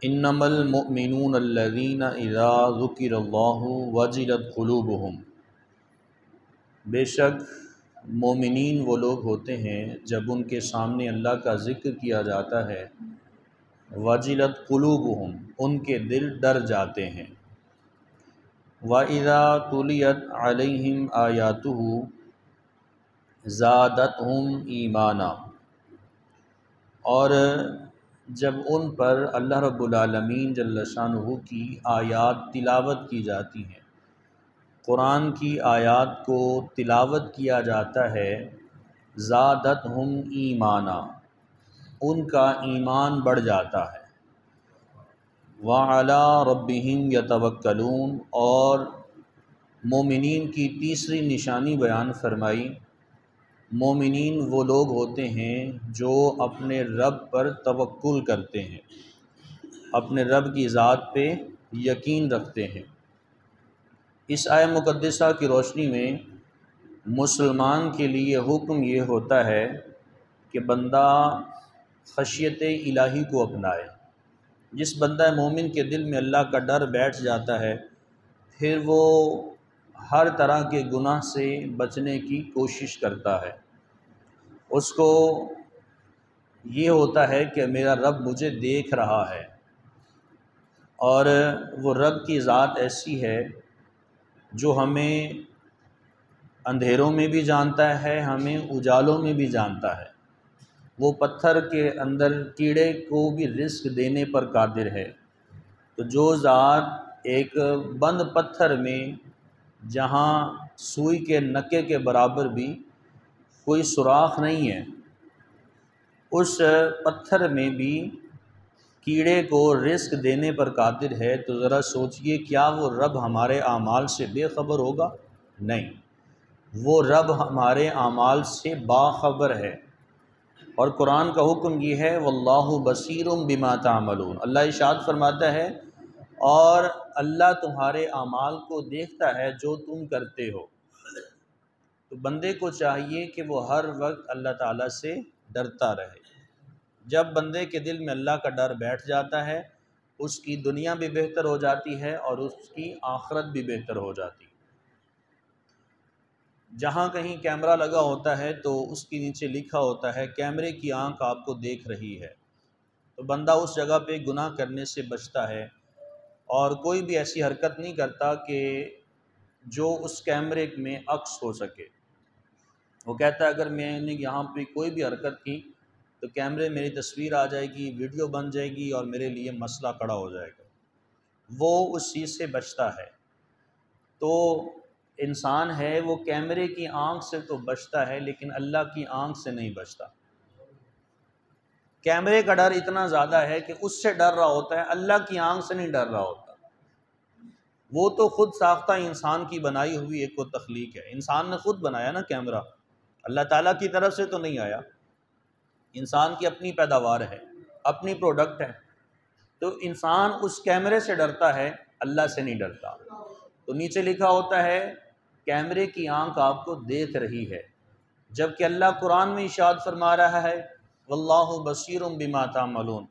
انما المؤمنون الذین اذا ذکر اللہ وجلت قلوبہم، بے شک مومنین وہ لوگ ہوتے ہیں جب ان کے سامنے اللہ کا ذکر کیا جاتا ہے، وجلت قلوبہم، ان کے دل ڈر جاتے ہیں، وَإِذَا تُلِيَتْ عَلَيْهِمْ آیَاتُهُ زَادَتْهُمْ ایمانا، اور جب ان پر اللہ رب العالمین جل شانہ کی آیات تلاوت کی جاتی ہیں، قرآن کی آیات کو تلاوت کیا جاتا ہے، زادتہم ایمانا، ان کا ایمان بڑھ جاتا ہے، وَعَلَىٰ رَبِّهِمْ يَتَوَكَّلُونَ، اور مومنین کی تیسری نشانی بیان فرمائی، مومنین وہ لوگ ہوتے ہیں جو اپنے رب پر توکل کرتے ہیں، اپنے رب کی ذات پہ یقین رکھتے ہیں۔ اس آیہ مقدسہ کی روشنی میں مسلمان کے لیے حکم یہ ہوتا ہے کہ بندہ خشیت الہی کو اپنائے۔ جس بندہ مومن کے دل میں اللہ کا ڈر بیٹھ جاتا ہے، پھر وہ ہر طرح کے گناہ سے بچنے کی کوشش کرتا ہے۔ اس کو یہ ہوتا ہے کہ میرا رب مجھے دیکھ رہا ہے، اور وہ رب کی ذات ایسی ہے جو ہمیں اندھیروں میں بھی جانتا ہے، ہمیں اجالوں میں بھی جانتا ہے۔ وہ پتھر کے اندر کیڑے کو بھی رزق دینے پر قادر ہے۔ تو جو ذات ایک بند پتھر میں جہاں سوئی کے نکے کے برابر بھی کوئی سوراخ نہیں ہے، اس پتھر میں بھی کیڑے کو رزق دینے پر قادر ہے، تو ذرا سوچئے کیا وہ رب ہمارے اعمال سے بے خبر ہوگا؟ نہیں، وہ رب ہمارے اعمال سے باخبر ہے۔ اور قرآن کا حکم یہ ہے، واللہ بصیر بما تعملون، اللہ ارشاد فرماتا ہے اور اللہ تمہارے اعمال کو دیکھتا ہے جو تم کرتے ہو۔ تو بندے کو چاہیے کہ وہ ہر وقت اللہ تعالیٰ سے ڈرتا رہے۔ جب بندے کے دل میں اللہ کا ڈر بیٹھ جاتا ہے، اس کی دنیا بھی بہتر ہو جاتی ہے اور اس کی آخرت بھی بہتر ہو جاتی ہے۔ جہاں کہیں کیمرہ لگا ہوتا ہے تو اس کے نیچے لکھا ہوتا ہے کیمرے کی آنکھ آپ کو دیکھ رہی ہے، تو بندہ اس جگہ پہ گناہ کرنے سے بچتا ہے، اور کوئی بھی ایسی حرکت نہیں کرتا کہ جو اس کیمرے میں عکس ہو سکے۔ وہ کہتا ہے اگر میں نے یہاں پہ کوئی بھی حرکت کی تو کیمرے میری تصویر آ جائے گی، ویڈیو بن جائے گی اور میرے لیے مسئلہ کھڑا ہو جائے گا۔ وہ اس چیز سے بچتا ہے۔ تو انسان ہے وہ کیمرے کی آنکھ سے تو بچتا ہے، لیکن اللہ کی آنکھ سے نہیں بچتا۔ کیمرے کا ڈر اتنا زیادہ ہے کہ اس سے ڈر رہا ہوتا ہے، اللہ کی آنکھ سے نہیں ڈر رہا ہوتا۔ وہ تو خود ساختہ انسان کی بنائی ہوئی ایک تخلیق ہے، انسان نے خود بنایا نا کیمرہ، اللہ تعالیٰ کی طرف سے تو نہیں آیا۔ انسان کی اپنی پیداوار ہے، اپنی پروڈکٹ ہے، تو انسان اس کیمرے سے ڈرتا ہے، اللہ سے نہیں ڈرتا۔ تو نیچے لکھا ہوتا ہے کیمرے کی آنکھ آپ کو دیکھ رہی ہے، جبکہ اللہ قرآن میں ارشاد فرما رہا ہے واللہ بصیر بما تعملون،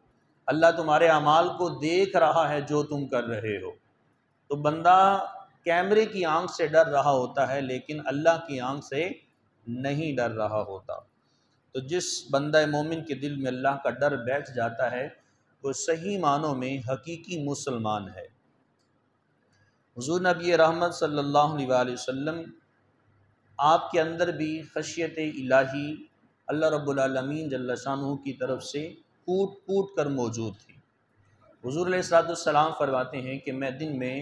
اللہ تمہارے اعمال کو دیکھ رہا ہے جو تم کر رہے ہو۔ تو بندہ کیمرے کی آنکھ سے ڈر رہا ہوتا ہے، لیکن اللہ کی آنکھ سے نہیں ڈر رہا ہوتا۔ تو جس بندہ مومن کے دل میں اللہ کا ڈر بیٹھ جاتا ہے، وہ صحیح معنوں میں حقیقی مسلمان ہے۔ حضور نبی رحمت صلی اللہ علیہ وسلم، آپ کے اندر بھی خشیت الہی اللہ رب العالمین جل شانہ کی طرف سے پھوٹ پھوٹ کر موجود تھی۔ حضور علیہ السلام فرماتے ہیں کہ میں دن میں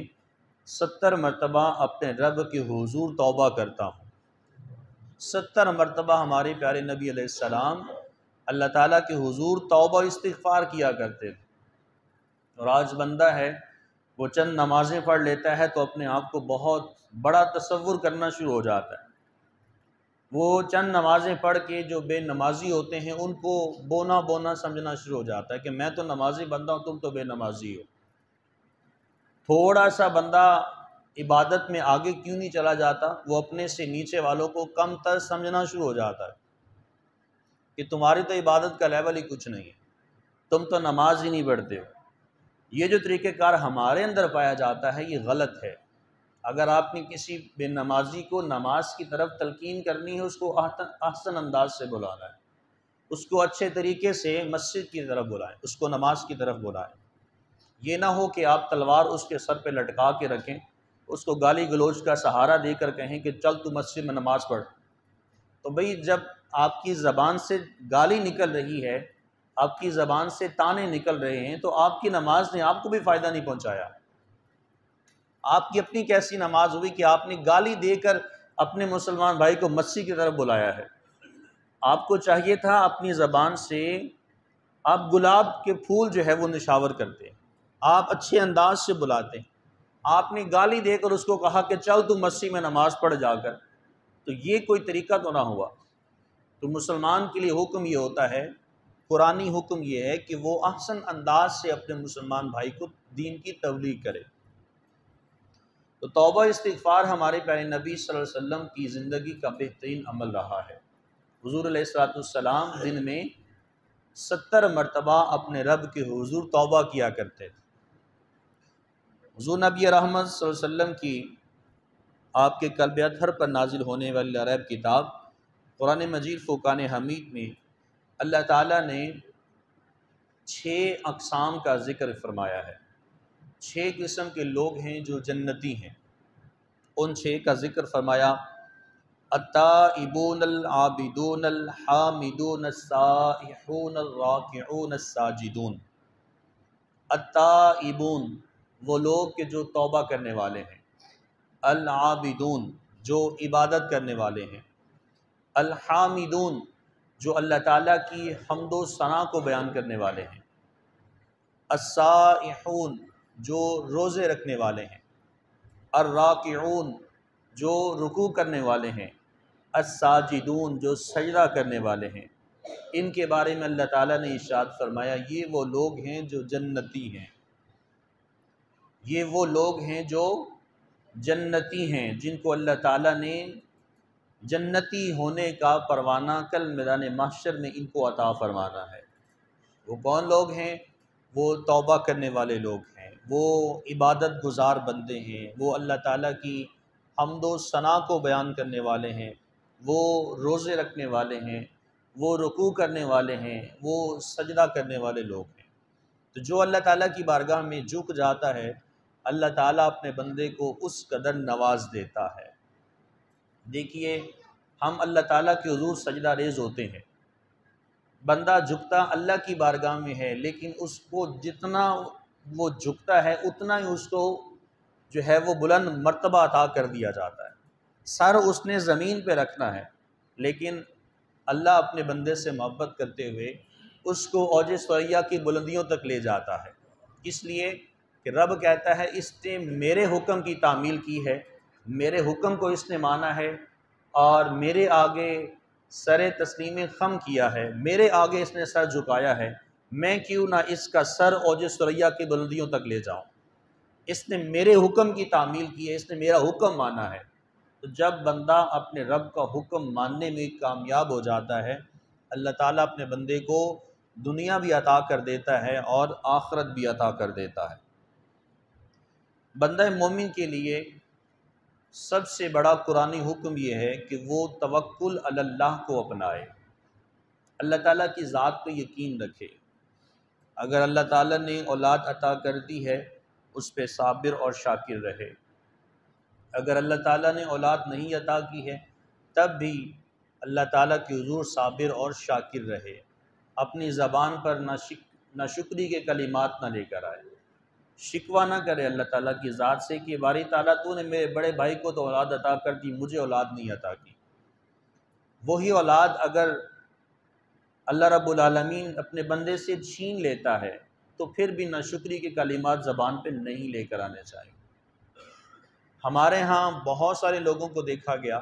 70 مرتبہ اپنے رب کے حضور توبہ کرتا ہوں۔ 70 مرتبہ ہمارے پیارے نبی علیہ السلام اللہ تعالیٰ کے حضور توبہ استغفار کیا کرتے تھے۔ اور آج بندہ ہے وہ چند نمازیں پڑھ لیتا ہے تو اپنے آپ کو بہت بڑا تصور کرنا شروع ہو جاتا ہے۔ وہ چند نمازیں پڑھ کے جو بے نمازی ہوتے ہیں ان کو بونا بونا سمجھنا شروع ہو جاتا ہے کہ میں تو نمازی بندہ ہوں، تم تو بے نمازی ہو۔ تھوڑا سا بندہ عبادت میں آگے کیوں نہیں چلا جاتا؟ وہ اپنے سے نیچے والوں کو کم تر سمجھنا شروع ہو جاتا ہے کہ تمہاری تو عبادت کا لیول ہی کچھ نہیں ہے، تم تو نماز ہی نہیں پڑھتے ہو۔ یہ جو طریقہ کار ہمارے اندر پایا جاتا ہے یہ غلط ہے۔ اگر آپ نے کسی بے نمازی کو نماز کی طرف تلقین کرنی ہے، اس کو احسن انداز سے بلانا ہے، اس کو اچھے طریقے سے مسجد کی طرف بلائیں، اس کو نماز کی طرف بلائیں۔ یہ نہ ہو کہ آپ تلوار اس کے سر پہ لٹکا کے رکھیں، اس کو گالی گلوچ کا سہارا دے کر کہیں کہ چل تو مسجد میں نماز پڑھ۔ تو بھئی جب آپ کی زبان سے گالی نکل رہی ہے، آپ کی زبان سے طعنے نکل رہے ہیں، تو آپ کی نماز نے آپ کو بھی فائدہ نہیں پہنچایا۔ آپ کی اپنی کیسی نماز ہوئی کہ آپ نے گالی دے کر اپنے مسلمان بھائی کو مسجد کی طرف بلایا ہے؟ آپ کو چاہیے تھا اپنی زبان سے آپ گلاب کے پھول جو ہے وہ نشاور کرتے، آپ اچھے انداز سے بلاتے، آپ نے گالی دے کر اس کو کہا کہ چل تو مسجد میں نماز پڑھ جا کر، تو یہ کوئی طریقہ تو نہ ہوا۔ تو مسلمان کے لیے حکم یہ ہوتا ہے، قرآنی حکم یہ ہے کہ وہ احسن انداز سے اپنے مسلمان بھائی کو دین کی تبلیغ کرے۔ تو توبہ استغفار ہمارے پیارے نبی صلی اللہ علیہ وسلم کی زندگی کا بہترین عمل رہا ہے۔ حضور علیہ الصلوۃ والسلام دن میں 70 مرتبہ اپنے رب کے حضور توبہ کیا کرتے تھے۔ حضور نبی رحمت صلی اللہ علیہ وسلم کی آپ کے قلب اطہر پر نازل ہونے والی لا ریب کتاب قرآن مجید فرقان حمید میں اللہ تعالیٰ نے 6 اقسام کا ذکر فرمایا ہے۔ 6 قسم کے لوگ ہیں جو جنتی ہیں، ان 6 کا ذکر فرمایا: التائبون العابدون الحامدون السائحون الراکعون الساجدون۔ التائبون وہ لوگ کہ جو توبہ کرنے والے ہیں، العابدون جو عبادت کرنے والے ہیں، الحامدون جو اللہ تعالیٰ کی حمد و ثنا کو بیان کرنے والے ہیں، السائحون جو روزے رکھنے والے ہیں، الراکعون جو رکوع کرنے والے ہیں، الساجدون جو سجدہ کرنے والے ہیں۔ ان کے بارے میں اللہ تعالیٰ نے ارشاد فرمایا یہ وہ لوگ ہیں جو جنتی ہیں، یہ وہ لوگ ہیں جو جنتی ہیں، جن کو اللہ تعالیٰ نے جنتی ہونے کا پروانہ کل میدان محشر میں ان کو عطا فرمانا ہے۔ وہ کون لوگ ہیں؟ وہ توبہ کرنے والے لوگ ہیں، وہ عبادت گزار بندے ہیں، وہ اللہ تعالیٰ کی حمد و ثنا کو بیان کرنے والے ہیں، وہ روزے رکھنے والے ہیں، وہ رکوع کرنے والے ہیں، وہ سجدہ کرنے والے لوگ ہیں۔ تو جو اللہ تعالیٰ کی بارگاہ میں جھک جاتا ہے، اللہ تعالیٰ اپنے بندے کو اس قدر نواز دیتا ہے۔ دیکھیے ہم اللہ تعالیٰ کے حضور سجدہ ریز ہوتے ہیں، بندہ جھکتا اللہ کی بارگاہ میں ہے، لیکن اس کو جتنا وہ جھکتا ہے اتنا ہی اس کو جو ہے وہ بلند مرتبہ عطا کر دیا جاتا ہے۔ سر اس نے زمین پہ رکھنا ہے، لیکن اللہ اپنے بندے سے محبت کرتے ہوئے اس کو اوج ثریا کی بلندیوں تک لے جاتا ہے، اس لیے کہ رب کہتا ہے اس نے میرے حکم کی تعمیل کی ہے، میرے حکم کو اس نے مانا ہے، اور میرے آگے سر تسلیم خم کیا ہے، میرے آگے اس نے سر جھکایا ہے، میں کیوں نہ اس کا سر اوج ثریا کی بلندیوں تک لے جاؤں۔ اس نے میرے حکم کی تعمیل کی ہے، اس نے میرا حکم مانا ہے۔ تو جب بندہ اپنے رب کا حکم ماننے میں کامیاب ہو جاتا ہے، اللہ تعالیٰ اپنے بندے کو دنیا بھی عطا کر دیتا ہے اور آخرت بھی عطا کر دیتا ہے۔ بندہ مومن کے لیے سب سے بڑا قرآنی حکم یہ ہے کہ وہ توکل علی اللہ کو اپنائے، اللہ تعالیٰ کی ذات پہ یقین رکھے۔ اگر اللہ تعالیٰ نے اولاد عطا کر دی ہے اس پہ صابر اور شاکر رہے، اگر اللہ تعالیٰ نے اولاد نہیں عطا کی ہے تب بھی اللہ تعالیٰ کے حضور صابر اور شاکر رہے، اپنی زبان پر نہ شکری کے کلمات نہ لے کر آئے، شکوہ نہ کرے اللہ تعالیٰ کی ذات سے کہ باری تعالیٰ تو نے میرے بڑے بھائی کو تو اولاد عطا کر دی، مجھے اولاد نہیں عطا کی۔ وہی اولاد اگر اللہ رب العالمین اپنے بندے سے چھین لیتا ہے تو پھر بھی ناشکری کے کلمات زبان پہ نہیں لے کر آنے چاہیے۔ ہمارے ہاں بہت سارے لوگوں کو دیکھا گیا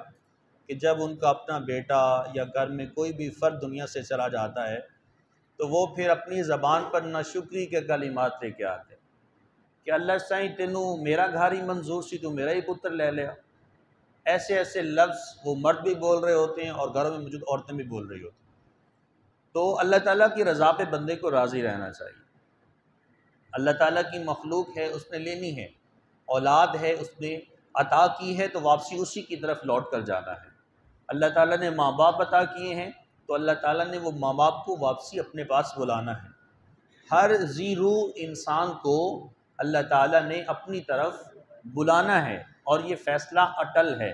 کہ جب ان کا اپنا بیٹا یا گھر میں کوئی بھی فرد دنیا سے چلا جاتا ہے تو وہ پھر اپنی زبان پر ناشکری کے کلمات لے کے آتے کہ اللہ سائیں تینوں میرا گھر ہی منظور سی، تو میرا ہی پتر لے لیا۔ ایسے ایسے لفظ وہ مرد بھی بول رہے ہوتے ہیں اور گھروں میں موجود عورتیں بھی بول رہی ہوتی ہیں۔ تو اللہ تعالیٰ کی رضا پہ بندے کو راضی رہنا چاہیے۔ اللہ تعالیٰ کی مخلوق ہے، اس نے لینی ہے، اولاد ہے اس نے عطا کی ہے تو واپسی اسی کی طرف لوٹ کر جانا ہے۔ اللہ تعالیٰ نے ماں باپ عطا کیے ہیں تو اللہ تعالیٰ نے وہ ماں باپ کو واپسی اپنے پاس بلانا ہے۔ ہر ذی روح انسان کو اللہ تعالیٰ نے اپنی طرف بلانا ہے، اور یہ فیصلہ اٹل ہے،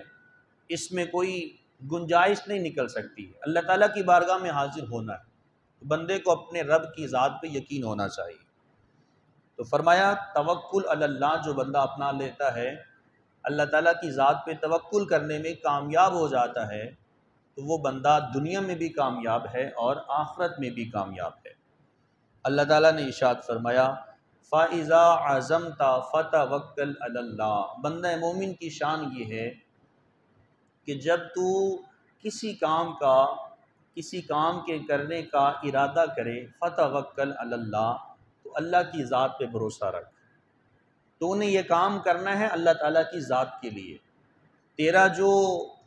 اس میں کوئی گنجائش نہیں نکل سکتی۔ اللہ تعالیٰ کی بارگاہ میں حاضر ہونا ہے، بندے کو اپنے رب کی ذات پہ یقین ہونا چاہیے۔ تو فرمایا توکل علی اللہ، جو بندہ اپنا لیتا ہے اللہ تعالیٰ کی ذات پہ توکل کرنے میں کامیاب ہو جاتا ہے تو وہ بندہ دنیا میں بھی کامیاب ہے اور آخرت میں بھی کامیاب ہے۔ اللہ تعالیٰ نے ارشاد فرمایا فَإِذَا عَزَمْتَ فَتَوَكَّلْ عَلَى اللَّهِ، بندہ مومن کی شان یہ ہے کہ جب تو کسی کام کے کرنے کا ارادہ کرے فَتَوَكَّلْ عَلَى اللَّهِ، تو اللہ کی ذات پہ بھروسہ رکھ۔ تو نے یہ کام کرنا ہے اللہ تعالیٰ کی ذات کے لیے۔ تیرا جو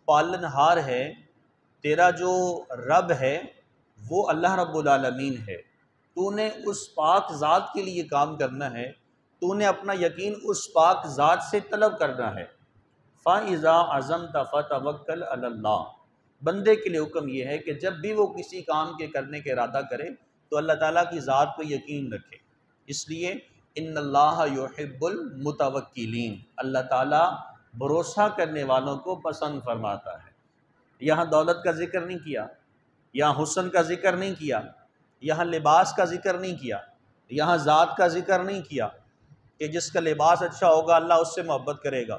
پالن ہار ہے، تیرا جو رب ہے، وہ اللہ رب العالمین ہے۔ تو نے اس پاک ذات کے لیے کام کرنا ہے، تو نے اپنا یقین اس پاک ذات سے طلب کرنا ہے۔ فَإِذَا عَزَمْتَ فَتَوَكَّلْ عَلَى اللَّهِ، بندے کے لیے حکم یہ ہے کہ جب بھی وہ کسی کام کے کرنے کا ارادہ کرے تو اللہ تعالیٰ کی ذات پہ یقین رکھے۔ اس لیے ان اللہ یحب المتوکلین، اللہ تعالیٰ بھروسہ کرنے والوں کو پسند فرماتا ہے۔ یہاں دولت کا ذکر نہیں کیا، یہاں حسن کا ذکر نہیں کیا، یہاں لباس کا ذکر نہیں کیا، یہاں ذات کا ذکر نہیں کیا کہ جس کا لباس اچھا ہوگا اللہ اس سے محبت کرے گا۔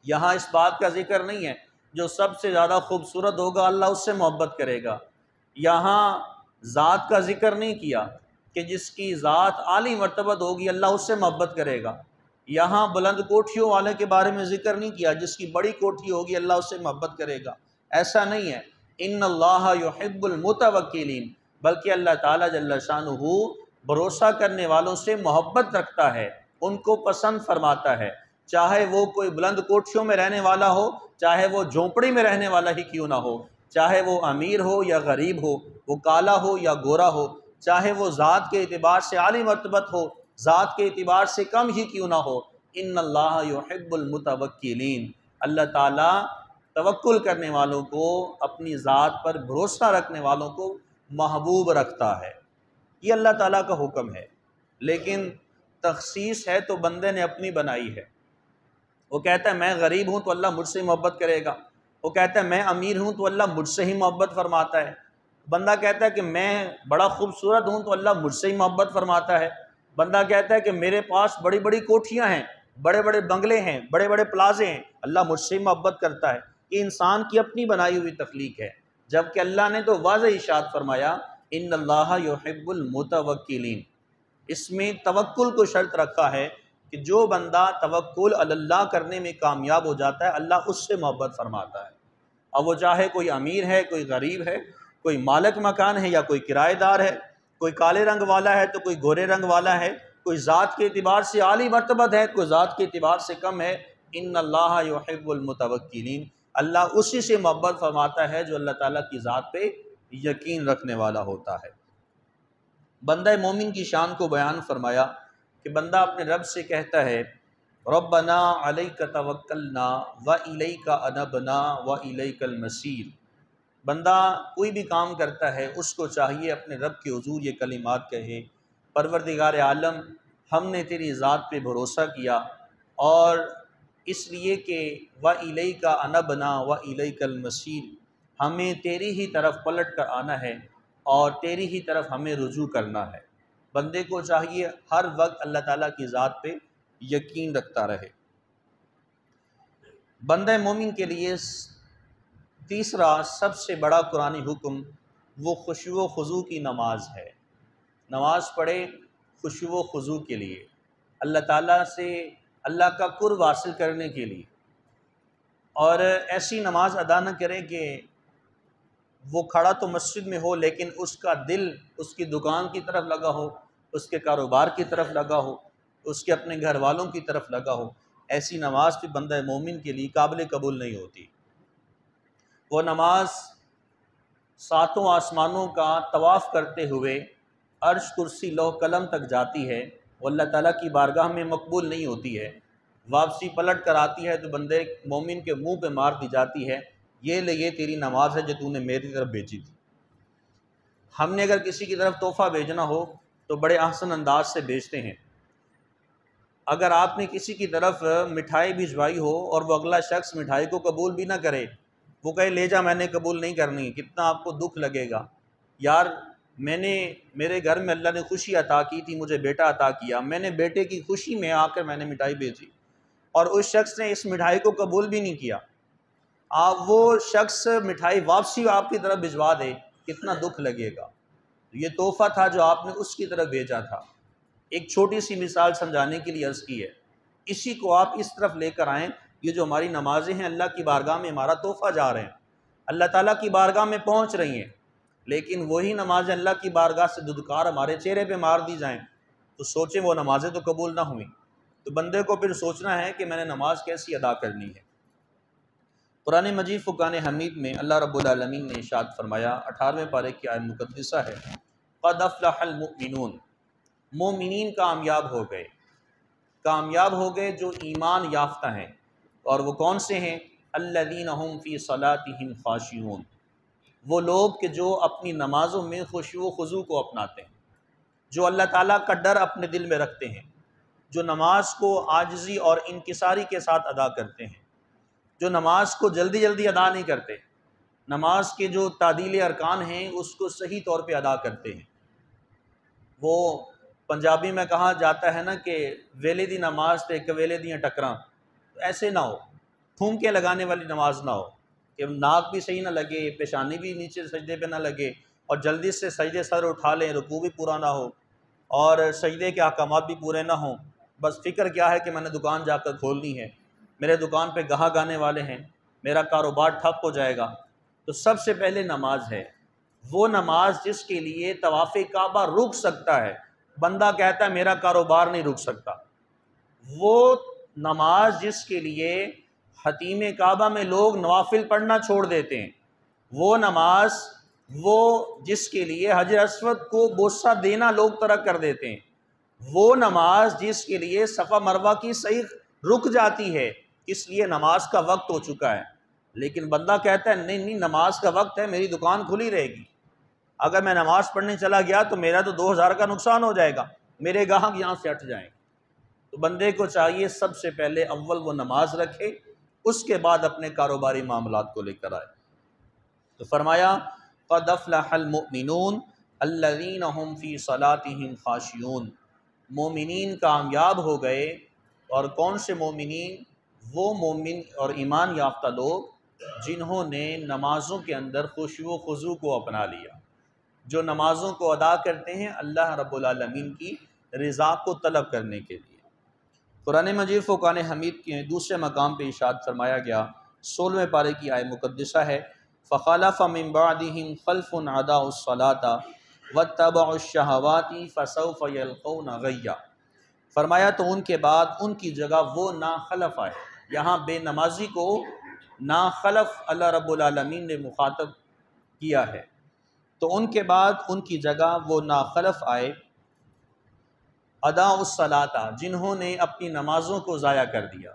یہاں اس بات کا ذکر نہیں ہے جو سب سے زیادہ خوبصورت ہوگا اللہ اس سے محبت کرے گا۔ یہاں ذات کا ذکر نہیں کیا کہ جس کی ذات عالی مرتبت ہوگی اللہ اس سے محبت کرے گا۔ یہاں بلند کوٹھیوں والے کے بارے میں ذکر نہیں کیا، جس کی بڑی کوٹھی ہوگی اللہ اس سے محبت کرے گا۔ ایسا نہیں ہے، ان اللہ یحب المتوکلین، بلکہ اللہ تعالیٰ جل شانہ بھروسہ کرنے والوں سے محبت رکھتا ہے، ان کو پسند فرماتا ہے، چاہے وہ کوئی بلند کوٹھیوں میں رہنے والا ہو، چاہے وہ جھونپڑی میں رہنے والا ہی کیوں نہ ہو، چاہے وہ امیر ہو یا غریب ہو، وہ کالا ہو یا گورا ہو، چاہے وہ ذات کے اعتبار سے عالی مرتبت ہو، ذات کے اعتبار سے کم ہی کیوں نہ ہو۔ ان اللہ یحب المتوکلین، اللہ تعالیٰ توکل کرنے والوں کو، اپنی ذات پر بھروسہ رکھنے والوں کو محبوب رکھتا ہے۔ یہ اللہ تعالیٰ کا حکم ہے، لیکن تخصیص ہے تو بندے نے اپنی بنائی ہے۔ وہ کہتا ہے میں غریب ہوں تو اللہ مجھ سے محبت کرے گا، وہ کہتا ہے میں امیر ہوں تو اللہ مجھ سے ہی محبت فرماتا ہے۔ بندہ کہتا ہے کہ میں بڑا خوبصورت ہوں تو اللہ مجھ سے ہی محبت فرماتا ہے۔ بندہ کہتا ہے کہ میرے پاس بڑی بڑی کوٹھیاں ہیں، بڑے بڑے بنگلے ہیں، بڑے بڑے پلازے ہیں، اللہ مجھ سے ہی محبت کرتا ہے۔ یہ انسان کی اپنی بنائی ہوئی تخلیق ہے، جبکہ اللہ نے تو واضح ارشاد فرمایا ان اللہ یحب المتوکلین۔ اس میں توکل کو شرط رکھا ہے کہ جو بندہ توکل علی اللہ کرنے میں کامیاب ہو جاتا ہے اللہ اس سے محبت فرماتا ہے۔ اب وہ چاہے کوئی امیر ہے، کوئی غریب ہے، کوئی مالک مکان ہے یا کوئی کرایہ دار ہے، کوئی کالے رنگ والا ہے تو کوئی گورے رنگ والا ہے، کوئی ذات کے اعتبار سے عالی مرتبت ہے، کوئی ذات کے اعتبار سے کم ہے۔ ان اللہ یحب المتوکلین، اللہ اسی سے محبت فرماتا ہے جو اللہ تعالیٰ کی ذات پہ یقین رکھنے والا ہوتا ہے۔ بندہ مومن کی شان کو بیان فرمایا کہ بندہ اپنے رب سے کہتا ہے ربنا علیک توکلنا والیک انبنا والیک المصیر۔ بندہ کوئی بھی کام کرتا ہے اس کو چاہیے اپنے رب کے حضور یہ کلمات کہے، پروردگار عالم ہم نے تیری ذات پہ بھروسہ کیا، اور اس لیے کہ والیک انبنا والیک المصیر، ہمیں تیری ہی طرف پلٹ کر آنا ہے اور تیری ہی طرف ہمیں رجوع کرنا ہے۔ بندے کو چاہیے ہر وقت اللہ تعالیٰ کی ذات پہ یقین رکھتا رہے۔ بندہ مومن کے لیے تیسرا سب سے بڑا قرآنی حکم وہ خشوع و خضوع کی نماز ہے۔ نماز پڑھے خشوع و خضوع کے لیے، اللہ تعالیٰ سے اللہ کا قرب حاصل کرنے کے لیے، اور ایسی نماز ادا نہ کرے کہ وہ کھڑا تو مسجد میں ہو لیکن اس کا دل اس کی دکان کی طرف لگا ہو، اس کے کاروبار کی طرف لگا ہو، اس کے اپنے گھر والوں کی طرف لگا ہو۔ ایسی نماز بھی بندہ مومن کے لیے قابل قبول نہیں ہوتی۔ وہ نماز ساتوں آسمانوں کا طواف کرتے ہوئے عرش کرسی لوح قلم تک جاتی ہے، وہ اللہ تعالیٰ کی بارگاہ میں مقبول نہیں ہوتی ہے، واپسی پلٹ کر آتی ہے تو بندے مومن کے منہ پہ مار دی جاتی ہے، یہ لے یہ تیری نماز ہے جو تو نے میری طرف بھیجی تھی۔ ہم نے اگر کسی کی طرف تحفہ بھیجنا ہو تو بڑے احسن انداز سے بھیجتے ہیں۔ اگر آپ نے کسی کی طرف مٹھائی بھجوائی ہو اور وہ اگلا شخص مٹھائی کو قبول بھی نہ کرے، وہ کہے لے جا میں نے قبول نہیں کرنی، کتنا آپ کو دکھ لگے گا۔ یار میرے گھر میں اللہ نے خوشی عطا کی تھی، مجھے بیٹا عطا کیا، میں نے بیٹے کی خوشی میں آ کر میں نے مٹھائی بھیجی اور اس شخص نے اس مٹھائی کو قبول بھی نہیں کیا، آپ وہ شخص مٹھائی واپسی آپ کی طرف بھجوا دے، کتنا دکھ لگے گا۔ یہ تحفہ تھا جو آپ نے اس کی طرف بھیجا تھا۔ ایک چھوٹی سی مثال سمجھانے کے لیے عرض کی ہے، اسی کو آپ اس طرف لے کر آئیں۔ یہ جو ہماری نمازیں ہیں اللہ کی بارگاہ میں ہمارا تحفہ جا رہے ہیں، اللہ تعالیٰ کی بارگاہ میں پہنچ رہی ہیں، لیکن وہی نمازیں اللہ کی بارگاہ سے دھدکار ہمارے چہرے پہ مار دی جائیں تو سوچیں وہ نمازیں تو قبول نہ ہوئیں، تو بندے کو پھر سوچنا ہے کہ میں نے نماز کیسی ادا کرنی ہے۔ قرآن مجید فرقان حمید میں اللہ رب العالمین نے ارشاد فرمایا، 18ویں پارے کی آیت مقدسہ ہے، قد افلح المؤمنون، مومنین کامیاب ہو گئے جو ایمان یافتہ ہیں، اور وہ کون سے ہیں؟ الذین هم فی صلاتهم خاشعون، وہ لوگ کہ جو اپنی نمازوں میں خشوع و خضوع کو اپناتے ہیں، جو اللہ تعالیٰ کا ڈر اپنے دل میں رکھتے ہیں، جو نماز کو عاجزی اور انکساری کے ساتھ ادا کرتے ہیں، جو نماز کو جلدی جلدی ادا نہیں کرتے، نماز کے جو تعدیل ارکان ہیں اس کو صحیح طور پہ ادا کرتے ہیں۔ وہ پنجابی میں کہا جاتا ہے نا کہ ویلے دی نماز تے کویلے دیاں ٹکراں، ایسے نہ ہو، ٹھمکے لگانے والی نماز نہ ہو کہ ناک بھی صحیح نہ لگے، پیشانی بھی نیچے سجدے پہ نہ لگے اور جلدی سے سجدے سر اٹھا لیں، رکوع بھی پورا نہ ہو اور سجدے کے احکامات بھی پورے نہ ہوں، بس فکر کیا ہے کہ میں نے دکان جا کر کھولنی ہے، میرے دکان پہ گاہک آنے والے ہیں، میرا کاروبار ٹھپ ہو جائے گا۔ تو سب سے پہلے نماز ہے، وہ نماز جس کے لیے طواف کعبہ رک سکتا ہے، بندہ کہتا ہے میرا کاروبار نہیں رک سکتا، وہ نماز جس کے لیے حتیم کعبہ میں لوگ نوافل پڑھنا چھوڑ دیتے ہیں، وہ نماز وہ جس کے لیے حجر اسود کو بوسہ دینا لوگ ترک کر دیتے ہیں، وہ نماز جس کے لیے صفا مروہ کی صحیح رک جاتی ہے، اس لیے نماز کا وقت ہو چکا ہے، لیکن بندہ کہتا ہے نہیں نماز کا وقت ہے، میری دکان کھلی رہے گی، اگر میں نماز پڑھنے چلا گیا تو میرا تو 2000 کا نقصان ہو جائے گا، میرے گاہک یہاں سے ہٹ جائیں گے۔ تو بندے کو چاہیے سب سے پہلے اول وہ نماز رکھے، اس کے بعد اپنے کاروباری معاملات کو لے کر آئے۔ تو فرمایا قد افلح المؤمنون الذین هم فی صلاتهم خاشعون، مومنین کامیاب ہو گئے، اور کون سے مومنین؟ وہ مومن اور ایمان یافتہ لوگ جنہوں نے نمازوں کے اندر خشوع و خضوع کو اپنا لیا، جو نمازوں کو ادا کرتے ہیں اللہ رب العالمین کی رضا کو طلب کرنے کے لیے۔ قرآن مجید فرقان حمید کے دوسرے مقام پہ ارشاد فرمایا گیا، 16ویں پارے کی آیت مقدسہ ہے، فخلف من بعدهم خلف اضاعوا الصلاة واتبعوا الشہوات فسوف یلقون غیا، فرمایا تو ان کے بعد ان کی جگہ وہ ناخلف آئے، یہاں بے نمازی کو ناخلف اللہ رب العالمین نے مخاطب کیا ہے، تو ان کے بعد ان کی جگہ وہ ناخلف آئے، اضاعوا الصلاۃ، جنہوں نے اپنی نمازوں کو ضائع کر دیا،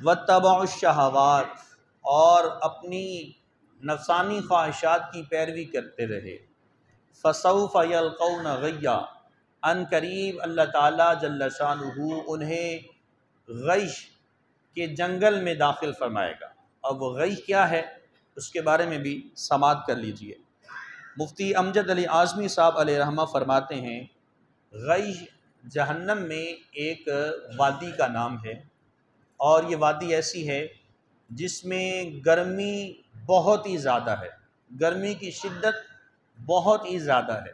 واتبعوا الشہوات، اور اپنی نفسانی خواہشات کی پیروی کرتے رہے، فسوف یلقون غیا، ان قریب اللہ تعالیٰ جل شانہ انہیں غیش کے جنگل میں داخل فرمائے گا۔ اب وہ غیش کیا ہے اس کے بارے میں بھی سماعت کر لیجئے۔ مفتی امجد علی اعظمی صاحب علیہ رحمہ فرماتے ہیں، غیش جہنم میں ایک وادی کا نام ہے، اور یہ وادی ایسی ہے جس میں گرمی بہت ہی زیادہ ہے، گرمی کی شدت بہت ہی زیادہ ہے،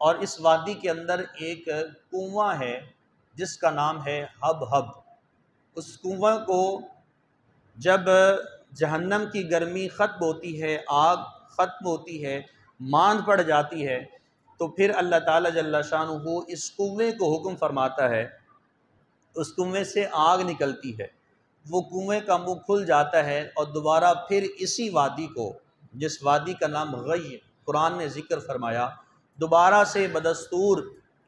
اور اس وادی کے اندر ایک کنواں ہے جس کا نام ہے ہب ہب۔ اس کنواں کو جب جہنم کی گرمی ختم ہوتی ہے، آگ ختم ہوتی ہے، ماند پڑ جاتی ہے، تو پھر اللہ تعالیٰ جل شانہ اس کنویں کو حکم فرماتا ہے، اس کنویں سے آگ نکلتی ہے، وہ کنویں کا منہ کھل جاتا ہے، اور دوبارہ پھر اسی وادی کو، جس وادی کا نام غی قرآن نے ذکر فرمایا، دوبارہ سے بدستور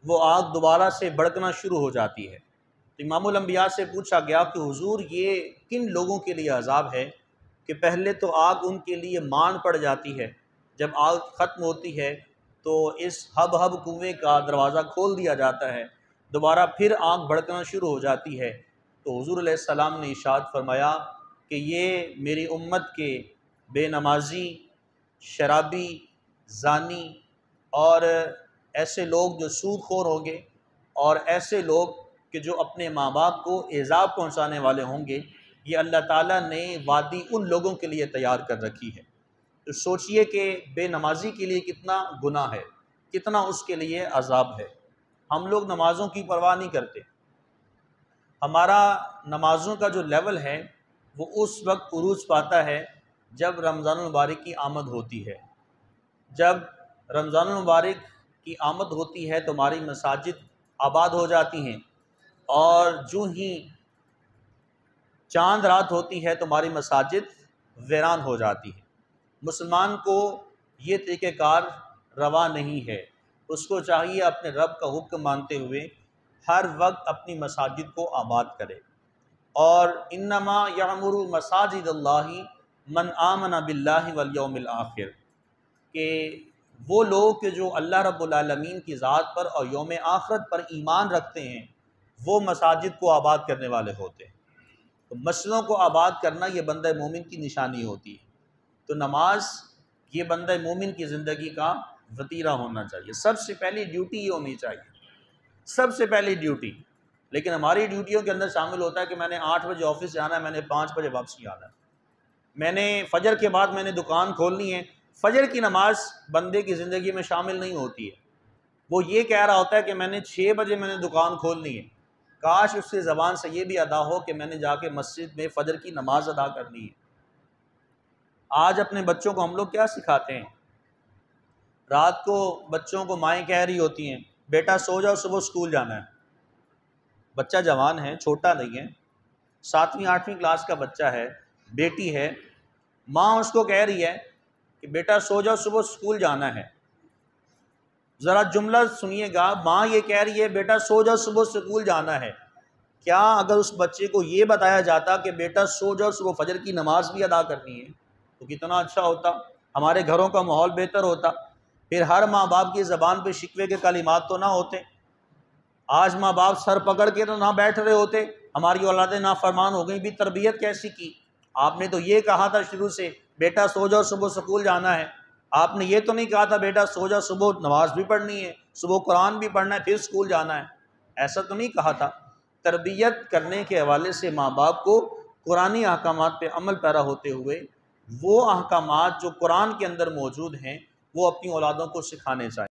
وہ آگ دوبارہ سے بھڑکنا شروع ہو جاتی ہے۔ تو امام الانبیاء سے پوچھا گیا کہ حضور یہ کن لوگوں کے لیے عذاب ہے کہ پہلے تو آگ ان کے لیے مان پڑ جاتی ہے، جب آگ ختم ہوتی ہے تو اس ہب ہب کنویں کا دروازہ کھول دیا جاتا ہے، دوبارہ پھر آگ بھڑکنا شروع ہو جاتی ہے۔ تو حضور علیہ السلام نے ارشاد فرمایا کہ یہ میری امت کے بے نمازی، شرابی، زانی اور ایسے لوگ جو سود خور ہوں گے، اور ایسے لوگ کہ جو اپنے ماں باپ کو ایذا پہنچانے والے ہوں گے، یہ اللہ تعالیٰ نے وادی ان لوگوں کے لیے تیار کر رکھی ہے۔ تو سوچئے کہ بے نمازی کے لیے کتنا گناہ ہے، کتنا اس کے لیے عذاب ہے۔ ہم لوگ نمازوں کی پرواہ نہیں کرتے۔ ہمارا نمازوں کا جو لیول ہے وہ اس وقت عروج پاتا ہے جب رمضان المبارک کی آمد ہوتی ہے۔ جب رمضان المبارک کی آمد ہوتی ہے تو ہماری مساجد آباد ہو جاتی ہیں، اور جو ہی چاند رات ہوتی ہے تو ہماری مساجد ویران ہو جاتی ہے۔ مسلمان کو یہ طریقہ کار روا نہیں ہے، اس کو چاہیے اپنے رب کا حکم مانتے ہوئے ہر وقت اپنی مساجد کو آباد کرے۔ اور انما یعمر مساجد اللہ من آمن باللہ والیوم الآخر، کہ وہ لوگ کہ جو اللہ رب العالمین کی ذات پر اور یوم آخرت پر ایمان رکھتے ہیں وہ مساجد کو آباد کرنے والے ہوتے ہیں۔ تو مسجدوں کو آباد کرنا یہ بندہ مومن کی نشانی ہوتی ہے۔ تو نماز یہ بندہ مومن کی زندگی کا وتیرہ ہونا چاہیے، سب سے پہلی ڈیوٹی یہ ہونی چاہیے، سب سے پہلی ڈیوٹی۔ لیکن ہماری ڈیوٹیوں کے اندر شامل ہوتا ہے کہ میں نے 8 بجے آفس جانا ہے، میں نے 5 بجے واپسی آنا ہے، میں نے فجر کے بعد میں نے دکان کھولنی ہے۔ فجر کی نماز بندے کی زندگی میں شامل نہیں ہوتی ہے۔ وہ یہ کہہ رہا ہوتا ہے کہ میں نے 6 بجے میں نے دکان کھولنی ہے، کاش اس کی زبان سے یہ بھی ادا ہو کہ میں نے جا کے مسجد میں فجر کی نماز ادا کرنی ہے۔ آج اپنے بچوں کو ہم لوگ کیا سکھاتے ہیں؟ رات کو بچوں کو مائیں کہہ رہی ہوتی ہیں بیٹا سو جاؤ، صبح اسکول جانا ہے۔ بچہ جوان ہے، چھوٹا نہیں ہے، 7ویں 8ویں کلاس کا بچہ ہے، بیٹی ہے، ماں اس کو کہہ رہی ہے کہ بیٹا سو جاؤ، صبح اسکول جانا ہے۔ ذرا جملہ سنیے گا، ماں یہ کہہ رہی ہے بیٹا سو جاؤ، صبح اسکول جانا ہے۔ کیا اگر اس بچے کو یہ بتایا جاتا کہ بیٹا سو جاؤ، صبح فجر کی نماز بھی ادا کرنی ہے، تو کتنا اچھا ہوتا، ہمارے گھروں کا ماحول بہتر ہوتا، پھر ہر ماں باپ کی زبان پہ شکوے کے کلمات تو نہ ہوتے۔ آج ماں باپ سر پکڑ کے تو نہ بیٹھ رہے ہوتے، ہماری اولادیں نافرمان ہو گئیں، بھی تربیت کیسی کی؟ آپ نے تو یہ کہا تھا شروع سے بیٹا سو جاؤ، صبح اسکول جانا ہے۔ آپ نے یہ تو نہیں کہا تھا بیٹا سو جاؤ، صبح نماز بھی پڑھنی ہے، صبح قرآن بھی پڑھنا ہے، پھر اسکول جانا ہے، ایسا تو نہیں کہا تھا۔ تربیت کرنے کے حوالے سے ماں باپ کو قرآنی احکامات پہ عمل پیرا ہوتے ہوئے وہ احکامات جو قرآن کے اندر موجود ہیں وہ اپنی اولادوں کو سکھانے چاہیے۔